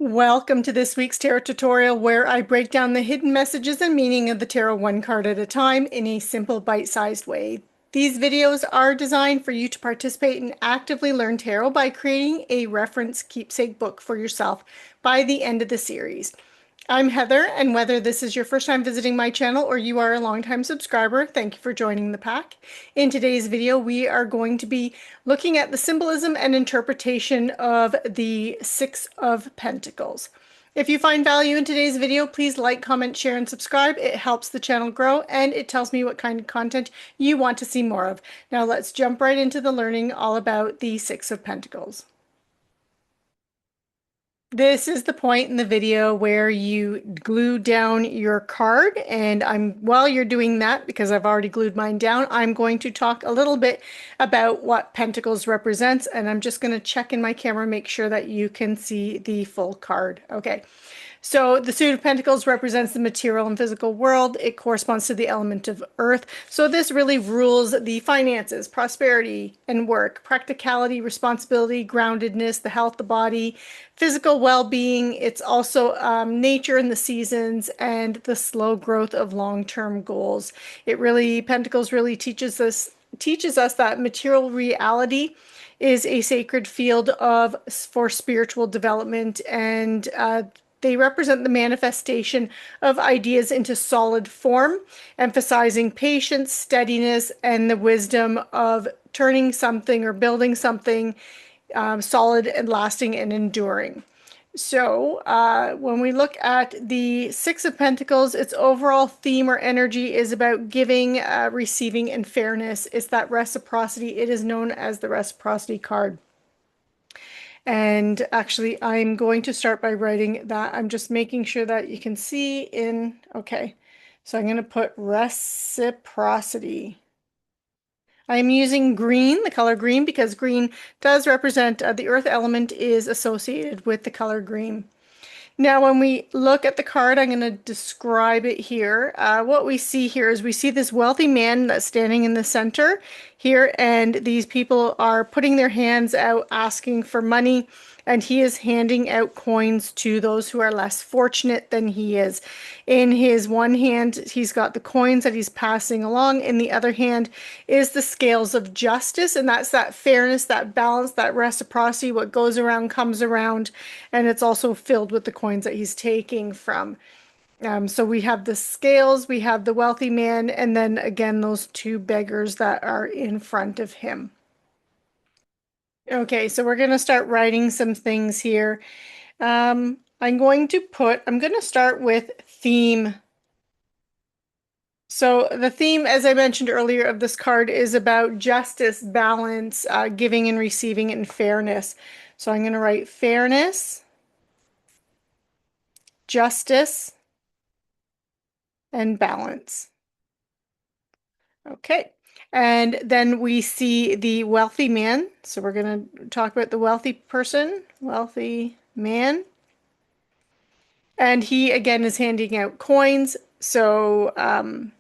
Welcome to this week's tarot tutorial where I break down the hidden messages and meaning of the tarot one card at a time in a simple bite-sized way. These videos are designed for you to participate and actively learn tarot by creating a reference keepsake book for yourself by the end of the series. I'm Heather, and whether this is your first time visiting my channel or you are a longtime subscriber, thank you for joining the pack. In today's video, we are going to be looking at the symbolism and interpretation of the Six of Pentacles. If you find value in today's video, please like, comment, share, and subscribe. It helps the channel grow, and it tells me what kind of content you want to see more of. Now let's jump right into the learning all about the Six of Pentacles. This is the point in the video where you glue down your card, and while you're doing that, because I've already glued mine down, I'm going to talk a little bit about what Pentacles represents, and I'm just going to check in my camera, make sure that you can see the full card. Okay. So the Suit of Pentacles represents the material and physical world. It corresponds to the element of earth. So this really rules the finances, prosperity and work, practicality, responsibility, groundedness, the health, the body, physical well-being. It's also nature and the seasons and the slow growth of long-term goals. Pentacles really teaches us that material reality is a sacred field for spiritual development, and they represent the manifestation of ideas into solid form, emphasizing patience, steadiness, and the wisdom of turning something or building something solid and lasting and enduring. So when we look at the Six of Pentacles, its overall theme or energy is about giving, receiving, and fairness. It's that reciprocity. It is known as the reciprocity card. And actually, I'm going to start by writing that. I'm just making sure that you can see in, okay. So I'm going to put reciprocity. I'm using green, the color green, because green does represent, the earth element is associated with the color green. Now, when we look at the card, I'm going to describe it here. What we see here is we see this wealthy man that's standing in the center here, and these people are putting their hands out asking for money, and he is handing out coins to those who are less fortunate than he is. In his one hand, he's got the coins that he's passing along. In the other hand is the scales of justice, and that's that fairness, that balance, that reciprocity. What goes around comes around, and it's also filled with the coins that he's taking from. So we have the scales, we have the wealthy man, and then again, those two beggars that are in front of him. Okay, so we're going to start writing some things here. I'm going to start with theme. So the theme, as I mentioned earlier, of this card is about justice, balance, giving and receiving, and fairness. So I'm going to write fairness, justice, and balance. Okay. And then we see the wealthy man. So we're going to talk about the wealthy person, wealthy man. And he, again, is handing out coins. So I'm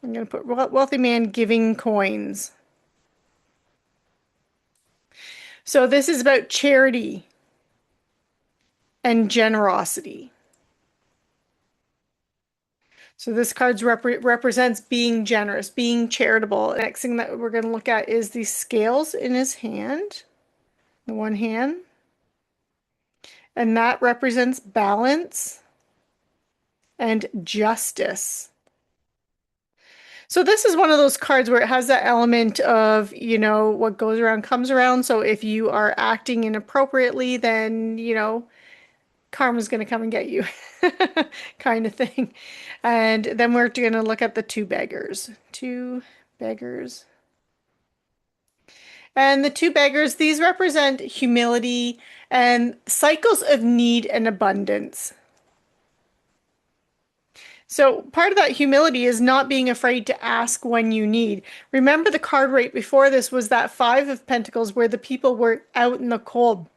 going to put wealthy man giving coins. So this is about charity and generosity. So this card represents being generous, being charitable. Next thing that we're going to look at is the scales in his hand, the one hand. And that represents balance and justice. So this is one of those cards where it has that element of, what goes around comes around. So if you are acting inappropriately, then, karma's going to come and get you kind of thing. And then we're going to look at the two beggars. Two beggars. And the two beggars, these represent humility and cycles of need and abundance. So part of that humility is not being afraid to ask when you need. Remember, the card right before this was that Five of Pentacles, where the people were out in the cold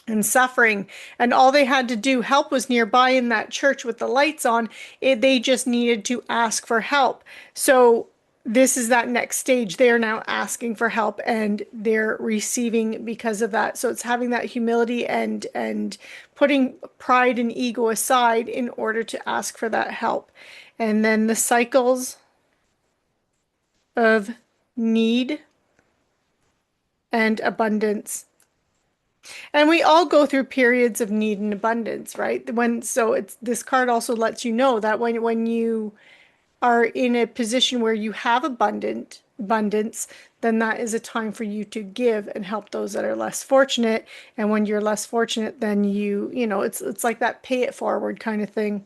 and suffering, and all they had to do, help was nearby in that church with the lights on. They just needed to ask for help. So this is that next stage. They are now asking for help and they're receiving because of that. So it's having that humility and putting pride and ego aside in order to ask for that help. And then the cycles of need and abundance. And we all go through periods of need and abundance, right? It's this card also lets you know that when you are in a position where you have abundance, then that is a time for you to give and help those that are less fortunate. And when you're less fortunate, then it's like that pay it forward kind of thing.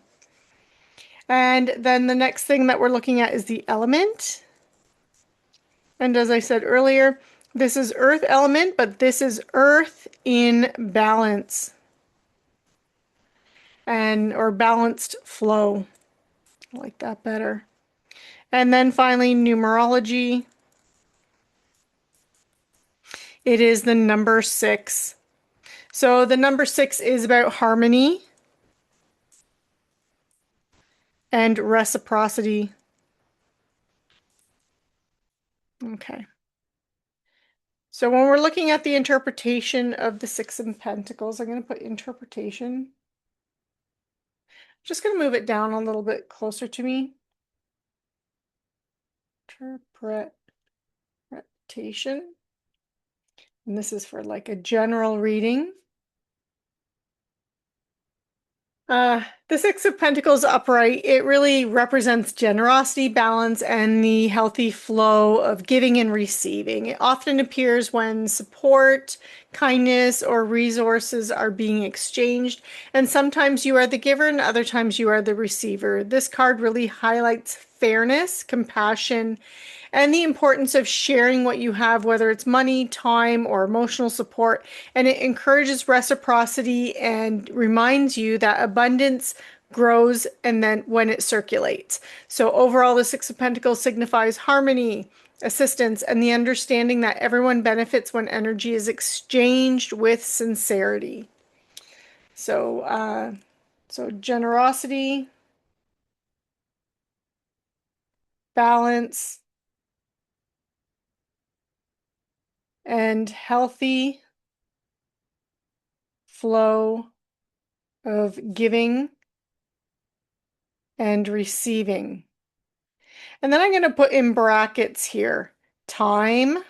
And then the next thing that we're looking at is the element. And as I said earlier, this is earth element, but this is earth in balance and or balanced flow. I like that better. And then finally, numerology. It is the number 6. So the number 6 is about harmony and reciprocity. Okay. So when we're looking at the interpretation of the Six of Pentacles, I'm going to put interpretation. Just going to move it down a little bit closer to me. Interpretation. And this is for like a general reading. The Six of Pentacles upright, it really represents generosity, balance, and the healthy flow of giving and receiving. It often appears when support, kindness, or resources are being exchanged, and sometimes you are the giver and other times you are the receiver. This card really highlights fairness, compassion, and the importance of sharing what you have, whether it's money, time, or emotional support. And it encourages reciprocity and reminds you that abundance grows and then when it circulates. So overall, the Six of Pentacles signifies harmony, assistance, and the understanding that everyone benefits when energy is exchanged with sincerity. So generosity, balance, and healthy flow of giving and receiving. And then I'm going to put in brackets here, time,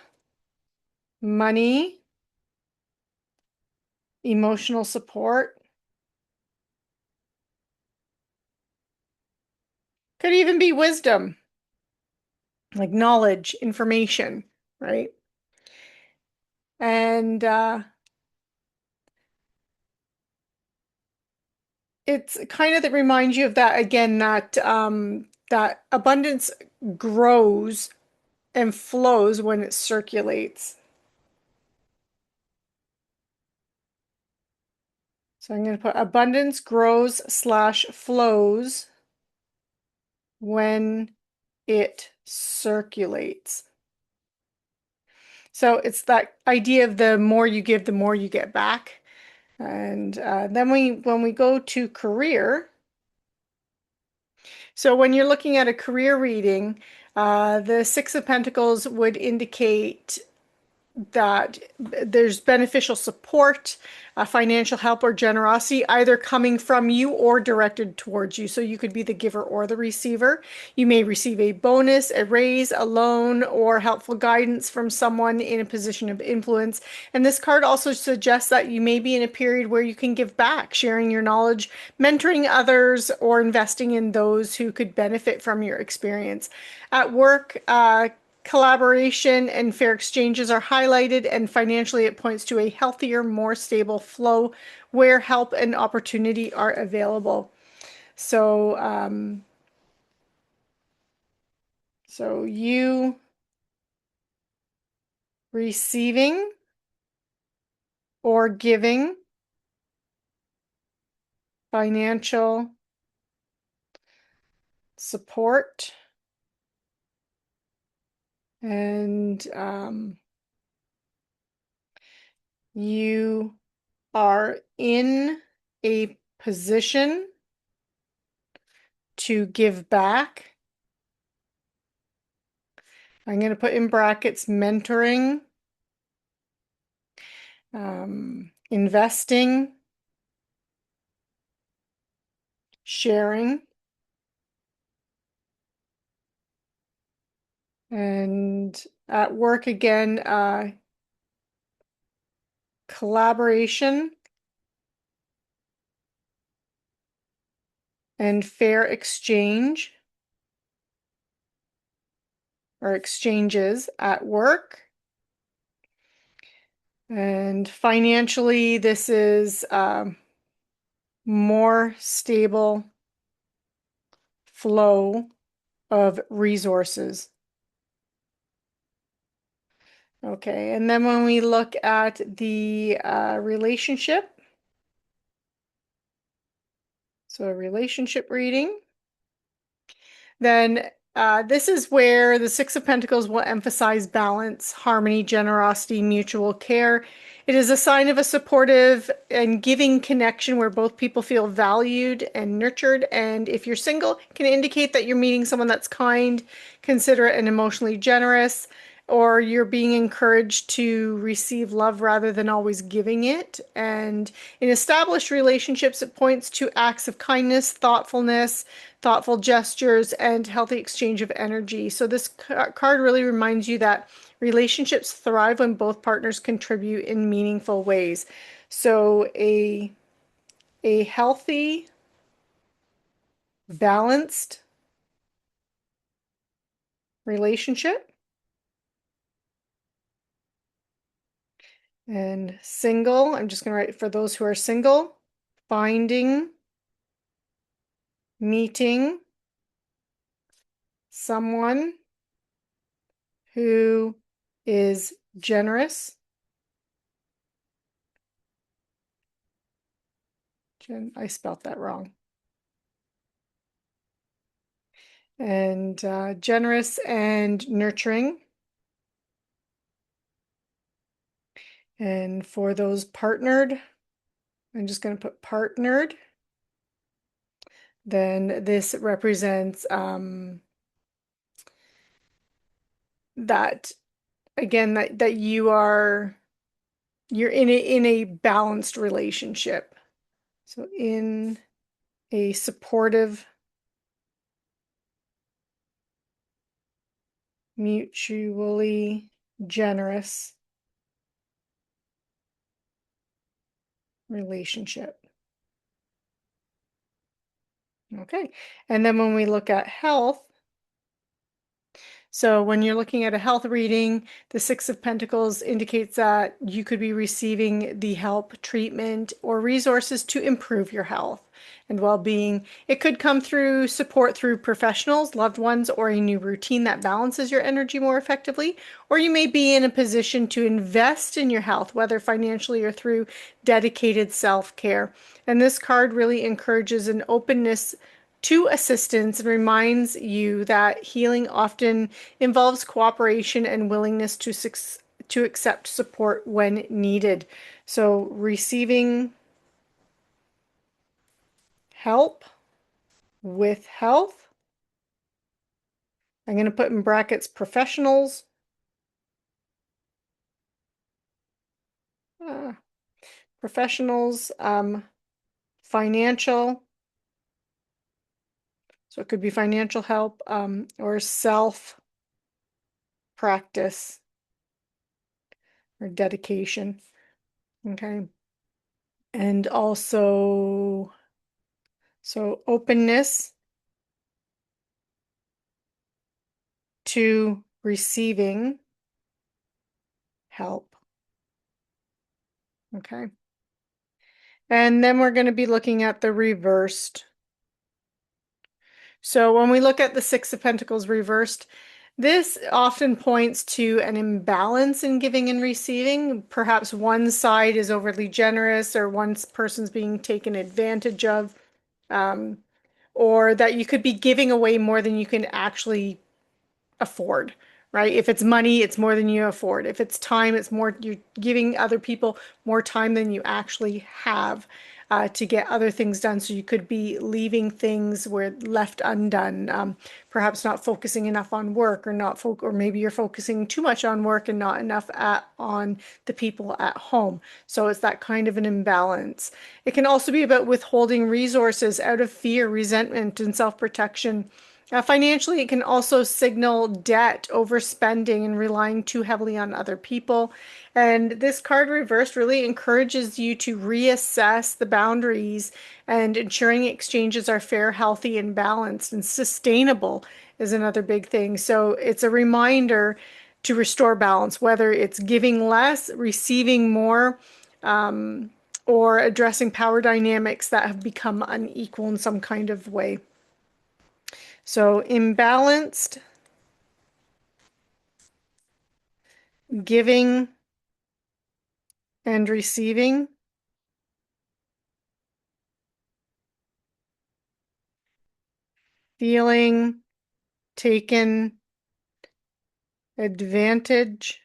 money, emotional support. Could even be wisdom, like knowledge, information, right? And it's kind of that reminds you of that again, that abundance grows and flows when it circulates. So I'm going to put abundance grows slash flows when it circulates. So it's that idea of the more you give, the more you get back. And then when we go to career, so when you're looking at a career reading, the Six of Pentacles would indicate that there's beneficial support, financial help, or generosity either coming from you or directed towards you. So you could be the giver or the receiver. You may receive a bonus, a raise, a loan, or helpful guidance from someone in a position of influence. And this card also suggests that you may be in a period where you can give back, sharing your knowledge, mentoring others, or investing in those who could benefit from your experience. At work, collaboration and fair exchanges are highlighted, and financially, it points to a healthier, more stable flow where help and opportunity are available. So, so you receiving or giving financial support and you are in a position to give back I'm going to put in brackets mentoring, investing, sharing, and at work again, collaboration and fair exchange or exchanges at work. And financially, this is more stable flow of resources. Okay, and then when we look at the relationship, so a relationship reading, then this is where the Six of Pentacles will emphasize balance, harmony, generosity, mutual care. It is a sign of a supportive and giving connection where both people feel valued and nurtured. And if you're single, it can indicate that you're meeting someone that's kind, considerate, and emotionally generous, or you're being encouraged to receive love rather than always giving it. And in established relationships, it points to acts of kindness, thoughtfulness, thoughtful gestures, and healthy exchange of energy. So this card really reminds you that relationships thrive when both partners contribute in meaningful ways. So a healthy, balanced relationship. And single, I'm just going to write for those who are single, finding, meeting someone who is generous. I spelt that wrong. And generous and nurturing. And for those partnered, I'm just going to put partnered. Then this represents that again that you're in a balanced relationship. So in a supportive, mutually generous relationship. Okay. And then when we look at health, so when you're looking at a health reading, the Six of Pentacles indicates that you could be receiving the help, treatment, or resources to improve your health and well-being. It could come through support through professionals, loved ones, or a new routine that balances your energy more effectively. Or you may be in a position to invest in your health, whether financially or through dedicated self-care. And this card really encourages an openness to assistance and reminds you that healing often involves cooperation and willingness to accept support when needed. So receiving help with health. I'm going to put in brackets professionals, uh, professionals, financial. So it could be financial help or self practice or dedication. Okay. And also, so openness to receiving help. Okay. And then we're going to be looking at the reversed. So when we look at the Six of Pentacles reversed, this often points to an imbalance in giving and receiving. Perhaps one side is overly generous or one person's being taken advantage of, or that you could be giving away more than you can actually afford, right? If it's money, it's more than you afford. If it's time, it's more, you're giving other people more time than you actually have to get other things done. So you could be leaving things where left undone, perhaps not focusing enough on work, or not or maybe you're focusing too much on work and not enough on the people at home. So it's that kind of an imbalance. It can also be about withholding resources out of fear, resentment, and self-protection. Financially, it can also signal debt, overspending, and relying too heavily on other people. And this card reversed really encourages you to reassess the boundaries and ensuring exchanges are fair, healthy, and balanced and sustainable is another big thing. So it's a reminder to restore balance, whether it's giving less, receiving more, um, or addressing power dynamics that have become unequal in some kind of way. So imbalanced, giving and receiving, feeling taken advantage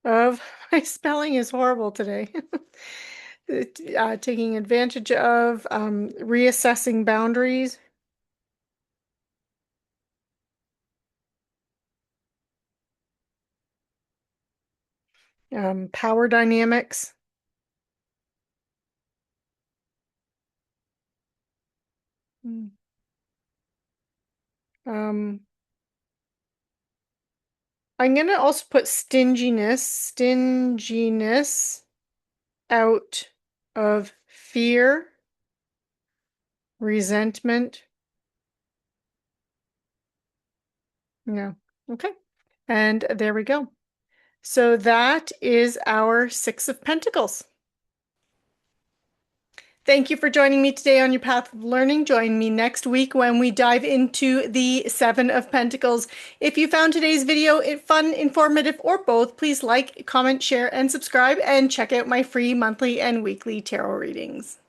of. My spelling is horrible today. Taking advantage of, reassessing boundaries, power dynamics. Mm. Um, I'm going to also put stinginess out of fear, resentment. Yeah. Okay. And there we go. So that is our Six of Pentacles. Thank you for joining me today on your path of learning. Join me next week when we dive into the Seven of Pentacles. If you found today's video fun, informative, or both, please like, comment, share, and subscribe, and check out my free monthly and weekly tarot readings.